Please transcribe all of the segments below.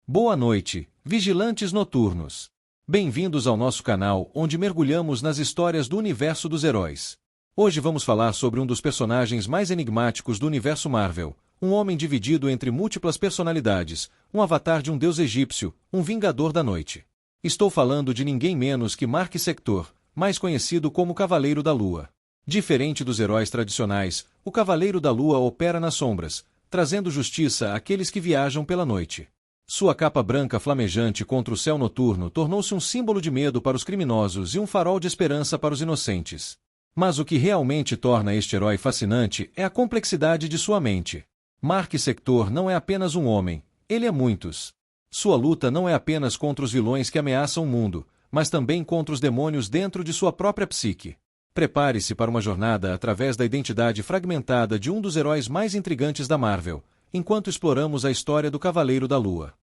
Boa noite, vigilantes noturnos. Bem-vindos ao nosso canal, onde mergulhamos nas histórias do universo dos heróis. Hoje vamos falar sobre um dos personagens mais enigmáticos do universo Marvel, um homem dividido entre múltiplas personalidades, um avatar de um deus egípcio, um vingador da noite. Estou falando de ninguém menos que Mark Sector, mais conhecido como Cavaleiro da Lua. Diferente dos heróis tradicionais, o Cavaleiro da Lua opera nas sombras, trazendo justiça àqueles que viajam pela noite. Sua capa branca flamejante contra o céu noturno tornou-se um símbolo de medo para os criminosos e um farol de esperança para os inocentes. Mas o que realmente torna este herói fascinante é a complexidade de sua mente. Mark Sector não é apenas um homem, ele é muitos. Sua luta não é apenas contra os vilões que ameaçam o mundo, mas também contra os demônios dentro de sua própria psique. Prepare-se para uma jornada através da identidade fragmentada de um dos heróis mais intrigantes da Marvel, enquanto exploramos a história do Cavaleiro da Lua.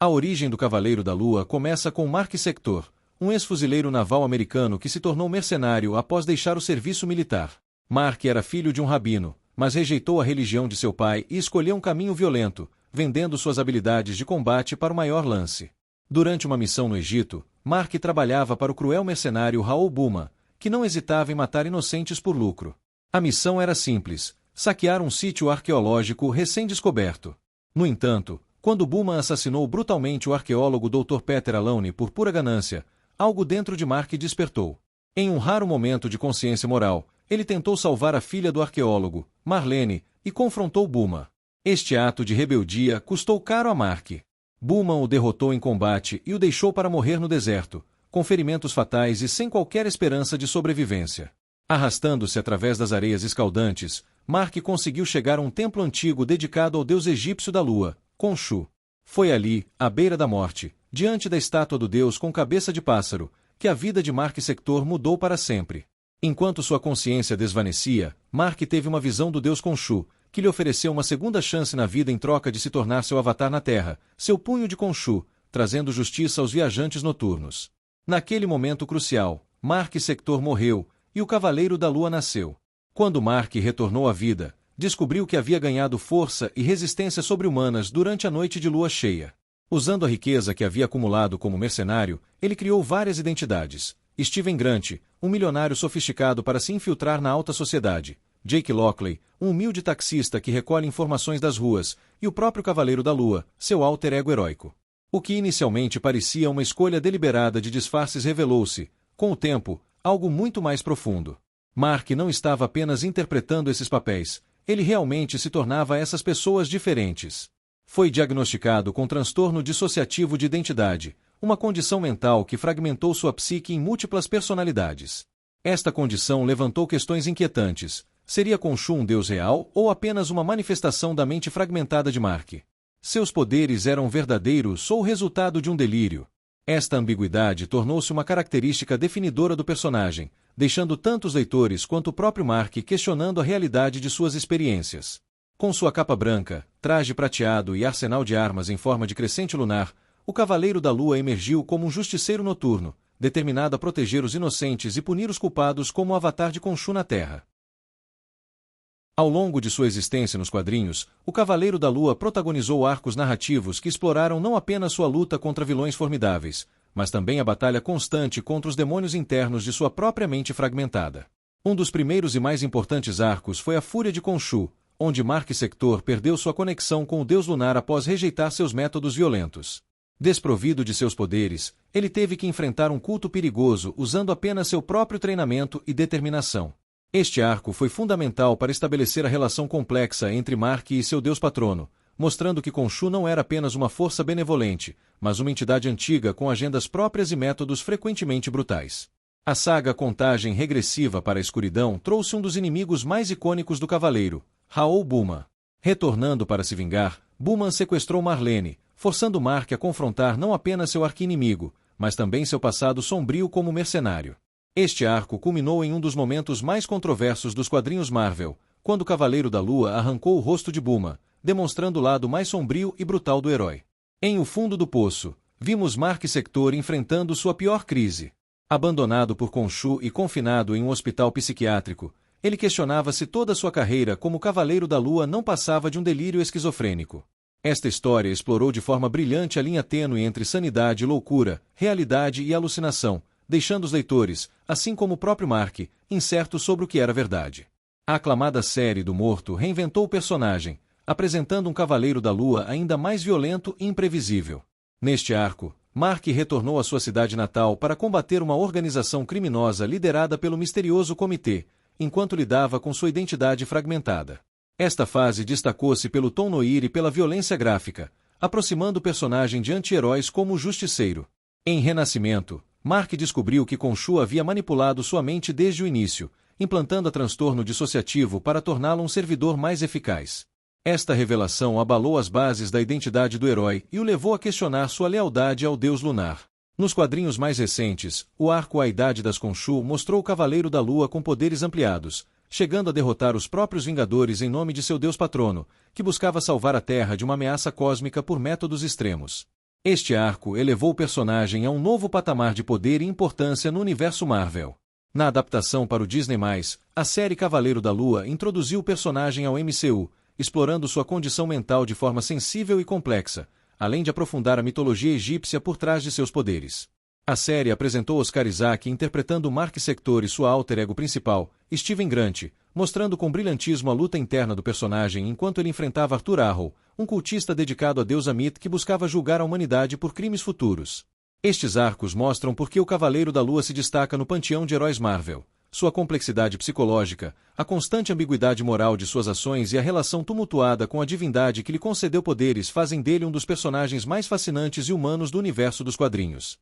A origem do Cavaleiro da Lua começa com Mark Sector, um ex-fuzileiro naval americano que se tornou mercenário após deixar o serviço militar. Mark era filho de um rabino, mas rejeitou a religião de seu pai e escolheu um caminho violento, vendendo suas habilidades de combate para o maior lance. Durante uma missão no Egito, Mark trabalhava para o cruel mercenário Raoul Buma, que não hesitava em matar inocentes por lucro. A missão era simples: saquear um sítio arqueológico recém-descoberto. No entanto, quando Buma assassinou brutalmente o arqueólogo Dr. Peter Alone por pura ganância, algo dentro de Mark despertou. Em um raro momento de consciência moral, ele tentou salvar a filha do arqueólogo, Marlene, e confrontou Buma. Este ato de rebeldia custou caro a Mark. Buma o derrotou em combate e o deixou para morrer no deserto, com ferimentos fatais e sem qualquer esperança de sobrevivência. Arrastando-se através das areias escaldantes, Mark conseguiu chegar a um templo antigo dedicado ao deus egípcio da lua, Khonshu. Foi ali, à beira da morte, diante da estátua do deus com cabeça de pássaro, que a vida de Mark Sector mudou para sempre. Enquanto sua consciência desvanecia, Mark teve uma visão do deus Khonshu, que lhe ofereceu uma segunda chance na vida em troca de se tornar seu avatar na Terra, seu punho de Khonshu, trazendo justiça aos viajantes noturnos. Naquele momento crucial, Mark Sector morreu, e o Cavaleiro da Lua nasceu. Quando Mark retornou à vida, descobriu que havia ganhado força e resistência sobre-humanas durante a noite de lua cheia. Usando a riqueza que havia acumulado como mercenário, ele criou várias identidades. Steven Grant, um milionário sofisticado para se infiltrar na alta sociedade. Jake Lockley, um humilde taxista que recolhe informações das ruas, e o próprio Cavaleiro da Lua, seu alter ego heróico. O que inicialmente parecia uma escolha deliberada de disfarces revelou-se, com o tempo, algo muito mais profundo. Mark não estava apenas interpretando esses papéis, ele realmente se tornava essas pessoas diferentes. Foi diagnosticado com transtorno dissociativo de identidade, uma condição mental que fragmentou sua psique em múltiplas personalidades. Esta condição levantou questões inquietantes: seria Khonshu um deus real ou apenas uma manifestação da mente fragmentada de Mark? Seus poderes eram verdadeiros ou resultado de um delírio? Esta ambiguidade tornou-se uma característica definidora do personagem, deixando tanto os leitores quanto o próprio Mark questionando a realidade de suas experiências. Com sua capa branca, traje prateado e arsenal de armas em forma de crescente lunar, o Cavaleiro da Lua emergiu como um justiceiro noturno, determinado a proteger os inocentes e punir os culpados como o avatar de Khonshu na Terra. Ao longo de sua existência nos quadrinhos, o Cavaleiro da Lua protagonizou arcos narrativos que exploraram não apenas sua luta contra vilões formidáveis, mas também a batalha constante contra os demônios internos de sua própria mente fragmentada. Um dos primeiros e mais importantes arcos foi a Fúria de Khonshu, onde Mark Sector perdeu sua conexão com o deus lunar após rejeitar seus métodos violentos. Desprovido de seus poderes, ele teve que enfrentar um culto perigoso usando apenas seu próprio treinamento e determinação. Este arco foi fundamental para estabelecer a relação complexa entre Mark e seu deus patrono, mostrando que Khonshu não era apenas uma força benevolente, mas uma entidade antiga com agendas próprias e métodos frequentemente brutais. A saga Contagem Regressiva para a Escuridão trouxe um dos inimigos mais icônicos do Cavaleiro, Raoul Buma. Retornando para se vingar, Buma sequestrou Marlene, forçando Mark a confrontar não apenas seu arqui-inimigo, mas também seu passado sombrio como mercenário. Este arco culminou em um dos momentos mais controversos dos quadrinhos Marvel, quando o Cavaleiro da Lua arrancou o rosto de Buma, demonstrando o lado mais sombrio e brutal do herói. Em O Fundo do Poço, vimos Mark Sector enfrentando sua pior crise. Abandonado por Khonshu e confinado em um hospital psiquiátrico, ele questionava se toda sua carreira como Cavaleiro da Lua não passava de um delírio esquizofrênico. Esta história explorou de forma brilhante a linha tênue entre sanidade e loucura, realidade e alucinação, deixando os leitores, assim como o próprio Mark, incertos sobre o que era verdade. A aclamada série do Morto reinventou o personagem, apresentando um Cavaleiro da Lua ainda mais violento e imprevisível. Neste arco, Mark retornou à sua cidade natal para combater uma organização criminosa liderada pelo misterioso Comitê, enquanto lidava com sua identidade fragmentada. Esta fase destacou-se pelo tom noir e pela violência gráfica, aproximando o personagem de anti-heróis como o Justiceiro. Em Renascimento, Mark descobriu que Khonshu havia manipulado sua mente desde o início, implantando a transtorno dissociativo para torná-lo um servidor mais eficaz. Esta revelação abalou as bases da identidade do herói e o levou a questionar sua lealdade ao deus lunar. Nos quadrinhos mais recentes, o arco A Idade das Khonshu mostrou o Cavaleiro da Lua com poderes ampliados, chegando a derrotar os próprios Vingadores em nome de seu deus patrono, que buscava salvar a Terra de uma ameaça cósmica por métodos extremos. Este arco elevou o personagem a um novo patamar de poder e importância no universo Marvel. Na adaptação para o Disney+, a série Cavaleiro da Lua introduziu o personagem ao MCU, explorando sua condição mental de forma sensível e complexa, além de aprofundar a mitologia egípcia por trás de seus poderes. A série apresentou Oscar Isaac interpretando Mark Sector e sua alter ego principal, Steven Grant, mostrando com brilhantismo a luta interna do personagem enquanto ele enfrentava Arthur Arrow, um cultista dedicado à deusa Mit que buscava julgar a humanidade por crimes futuros. Estes arcos mostram por que o Cavaleiro da Lua se destaca no panteão de heróis Marvel. Sua complexidade psicológica, a constante ambiguidade moral de suas ações e a relação tumultuada com a divindade que lhe concedeu poderes fazem dele um dos personagens mais fascinantes e humanos do universo dos quadrinhos.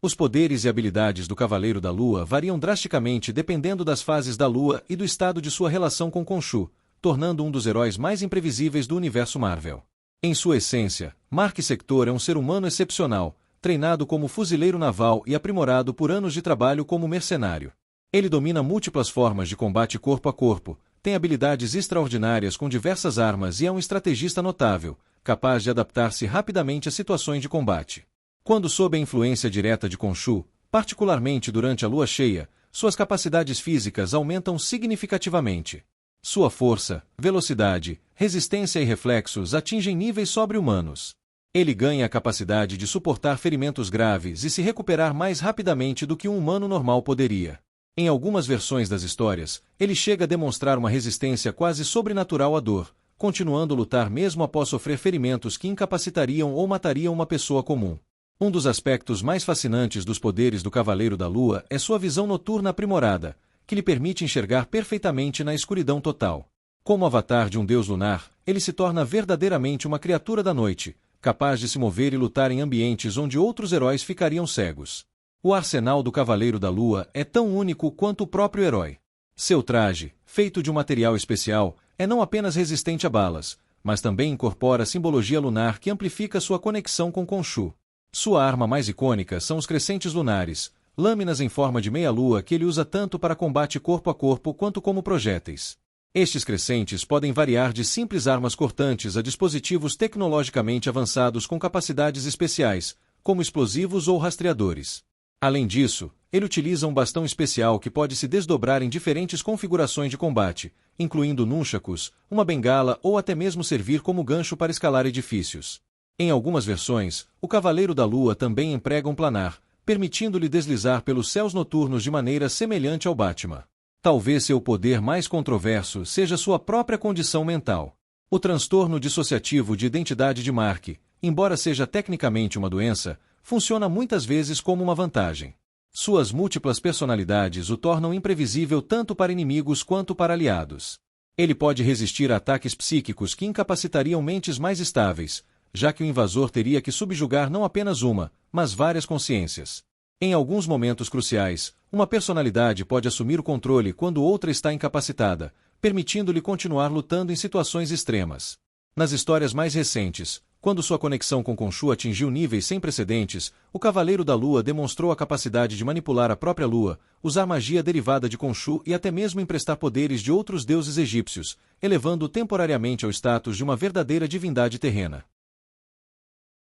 Os poderes e habilidades do Cavaleiro da Lua variam drasticamente dependendo das fases da Lua e do estado de sua relação com Khonshu, tornando um dos heróis mais imprevisíveis do universo Marvel. Em sua essência, Mark Sector é um ser humano excepcional, treinado como fuzileiro naval e aprimorado por anos de trabalho como mercenário. Ele domina múltiplas formas de combate corpo a corpo, tem habilidades extraordinárias com diversas armas e é um estrategista notável, capaz de adaptar-se rapidamente a situações de combate. Quando sob a influência direta de Khonshu, particularmente durante a lua cheia, suas capacidades físicas aumentam significativamente. Sua força, velocidade, resistência e reflexos atingem níveis sobre-humanos. Ele ganha a capacidade de suportar ferimentos graves e se recuperar mais rapidamente do que um humano normal poderia. Em algumas versões das histórias, ele chega a demonstrar uma resistência quase sobrenatural à dor, continuando a lutar mesmo após sofrer ferimentos que incapacitariam ou matariam uma pessoa comum. Um dos aspectos mais fascinantes dos poderes do Cavaleiro da Lua é sua visão noturna aprimorada, que lhe permite enxergar perfeitamente na escuridão total. Como avatar de um deus lunar, ele se torna verdadeiramente uma criatura da noite, capaz de se mover e lutar em ambientes onde outros heróis ficariam cegos. O arsenal do Cavaleiro da Lua é tão único quanto o próprio herói. Seu traje, feito de um material especial, é não apenas resistente a balas, mas também incorpora simbologia lunar que amplifica sua conexão com Khonshu. Sua arma mais icônica são os crescentes lunares, lâminas em forma de meia-lua que ele usa tanto para combate corpo a corpo quanto como projéteis. Estes crescentes podem variar de simples armas cortantes a dispositivos tecnologicamente avançados com capacidades especiais, como explosivos ou rastreadores. Além disso, ele utiliza um bastão especial que pode se desdobrar em diferentes configurações de combate, incluindo nunchakus, uma bengala ou até mesmo servir como gancho para escalar edifícios. Em algumas versões, o Cavaleiro da Lua também emprega um planar, permitindo-lhe deslizar pelos céus noturnos de maneira semelhante ao Batman. Talvez seu poder mais controverso seja sua própria condição mental. O transtorno dissociativo de identidade de Mark, embora seja tecnicamente uma doença, funciona muitas vezes como uma vantagem. Suas múltiplas personalidades o tornam imprevisível tanto para inimigos quanto para aliados. Ele pode resistir a ataques psíquicos que incapacitariam mentes mais estáveis, já que o invasor teria que subjugar não apenas uma, mas várias consciências. Em alguns momentos cruciais, uma personalidade pode assumir o controle quando outra está incapacitada, permitindo-lhe continuar lutando em situações extremas. Nas histórias mais recentes, quando sua conexão com Khonshu atingiu níveis sem precedentes, o Cavaleiro da Lua demonstrou a capacidade de manipular a própria Lua, usar magia derivada de Khonshu e até mesmo emprestar poderes de outros deuses egípcios, elevando-o temporariamente ao status de uma verdadeira divindade terrena.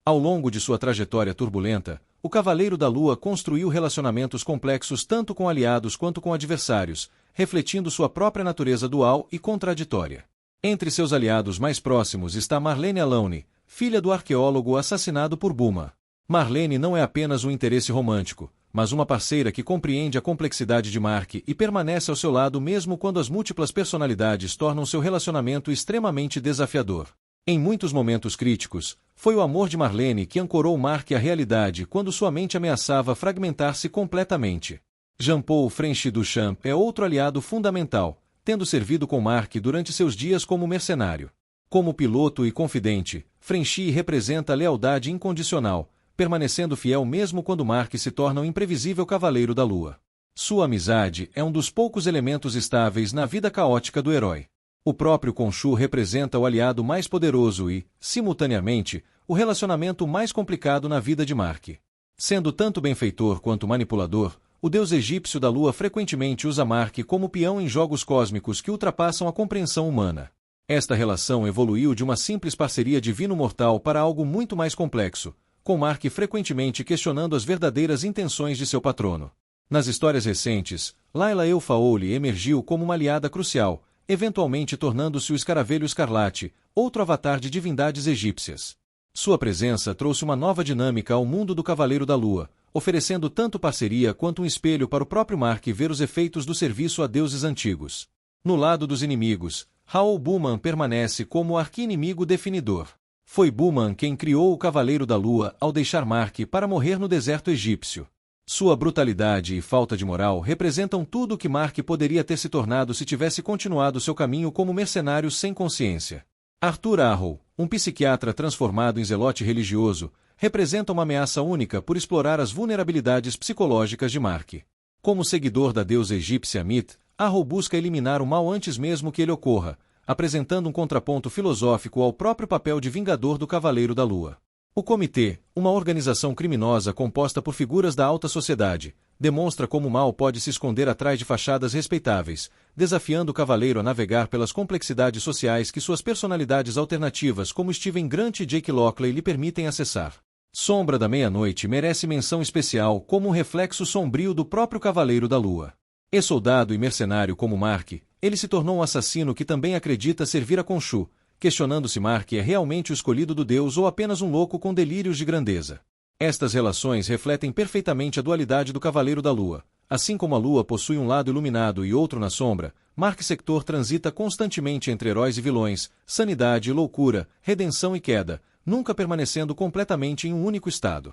Ao longo de sua trajetória turbulenta, o Cavaleiro da Lua construiu relacionamentos complexos tanto com aliados quanto com adversários, refletindo sua própria natureza dual e contraditória. Entre seus aliados mais próximos está Marlene Alone, filha do arqueólogo assassinado por Buma. Marlene não é apenas um interesse romântico, mas uma parceira que compreende a complexidade de Mark e permanece ao seu lado mesmo quando as múltiplas personalidades tornam seu relacionamento extremamente desafiador. Em muitos momentos críticos, foi o amor de Marlene que ancorou Mark à realidade quando sua mente ameaçava fragmentar-se completamente. Jean-Paul Frenchy Duchamp é outro aliado fundamental, tendo servido com Mark durante seus dias como mercenário. Como piloto e confidente, Frenchy representa a lealdade incondicional, permanecendo fiel mesmo quando Mark se torna um imprevisível cavaleiro da lua. Sua amizade é um dos poucos elementos estáveis na vida caótica do herói. O próprio Khonshu representa o aliado mais poderoso e, simultaneamente, o relacionamento mais complicado na vida de Mark. Sendo tanto benfeitor quanto manipulador, o deus egípcio da lua frequentemente usa Mark como peão em jogos cósmicos que ultrapassam a compreensão humana. Esta relação evoluiu de uma simples parceria divino-mortal para algo muito mais complexo, com Mark frequentemente questionando as verdadeiras intenções de seu patrono. Nas histórias recentes, Layla El-Faouli emergiu como uma aliada crucial, eventualmente tornando-se o Escaravelho Escarlate, outro avatar de divindades egípcias. Sua presença trouxe uma nova dinâmica ao mundo do Cavaleiro da Lua, oferecendo tanto parceria quanto um espelho para o próprio Mark ver os efeitos do serviço a deuses antigos. No lado dos inimigos, Raoul Buman permanece como o arqui-inimigo definidor. Foi Buman quem criou o Cavaleiro da Lua ao deixar Mark para morrer no deserto egípcio. Sua brutalidade e falta de moral representam tudo o que Mark poderia ter se tornado se tivesse continuado seu caminho como mercenário sem consciência. Arthur Arrow, um psiquiatra transformado em zelote religioso, representa uma ameaça única por explorar as vulnerabilidades psicológicas de Mark. Como seguidor da deusa egípcia Amit, Arrow busca eliminar o mal antes mesmo que ele ocorra, apresentando um contraponto filosófico ao próprio papel de vingador do Cavaleiro da Lua. O Comitê, uma organização criminosa composta por figuras da alta sociedade, demonstra como o mal pode se esconder atrás de fachadas respeitáveis, desafiando o Cavaleiro a navegar pelas complexidades sociais que suas personalidades alternativas como Steven Grant e Jake Lockley lhe permitem acessar. Sombra da Meia-Noite merece menção especial como um reflexo sombrio do próprio Cavaleiro da Lua. Ex-soldado e mercenário como Mark, ele se tornou um assassino que também acredita servir a Khonshu, questionando se Mark é realmente o escolhido do deus ou apenas um louco com delírios de grandeza. Estas relações refletem perfeitamente a dualidade do Cavaleiro da Lua. Assim como a Lua possui um lado iluminado e outro na sombra, Mark Sector transita constantemente entre heróis e vilões, sanidade e loucura, redenção e queda, nunca permanecendo completamente em um único estado.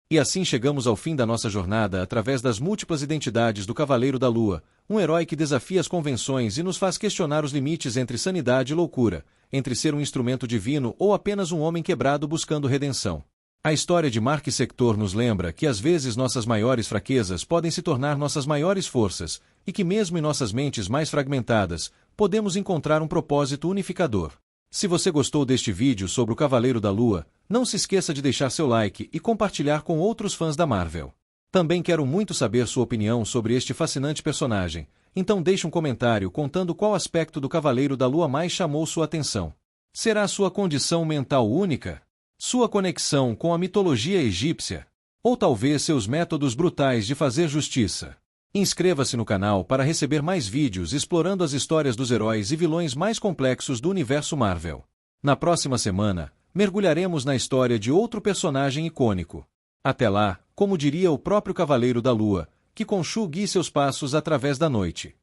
E assim chegamos ao fim da nossa jornada através das múltiplas identidades do Cavaleiro da Lua, um herói que desafia as convenções e nos faz questionar os limites entre sanidade e loucura, entre ser um instrumento divino ou apenas um homem quebrado buscando redenção. A história de Mark Sector nos lembra que às vezes nossas maiores fraquezas podem se tornar nossas maiores forças, e que mesmo em nossas mentes mais fragmentadas, podemos encontrar um propósito unificador. Se você gostou deste vídeo sobre o Cavaleiro da Lua, não se esqueça de deixar seu like e compartilhar com outros fãs da Marvel. Também quero muito saber sua opinião sobre este fascinante personagem, então deixe um comentário contando qual aspecto do Cavaleiro da Lua mais chamou sua atenção. Será sua condição mental única? Sua conexão com a mitologia egípcia? Ou talvez seus métodos brutais de fazer justiça? Inscreva-se no canal para receber mais vídeos explorando as histórias dos heróis e vilões mais complexos do universo Marvel. Na próxima semana, mergulharemos na história de outro personagem icônico. Até lá, como diria o próprio Cavaleiro da Lua, que Khonshu guie seus passos através da noite.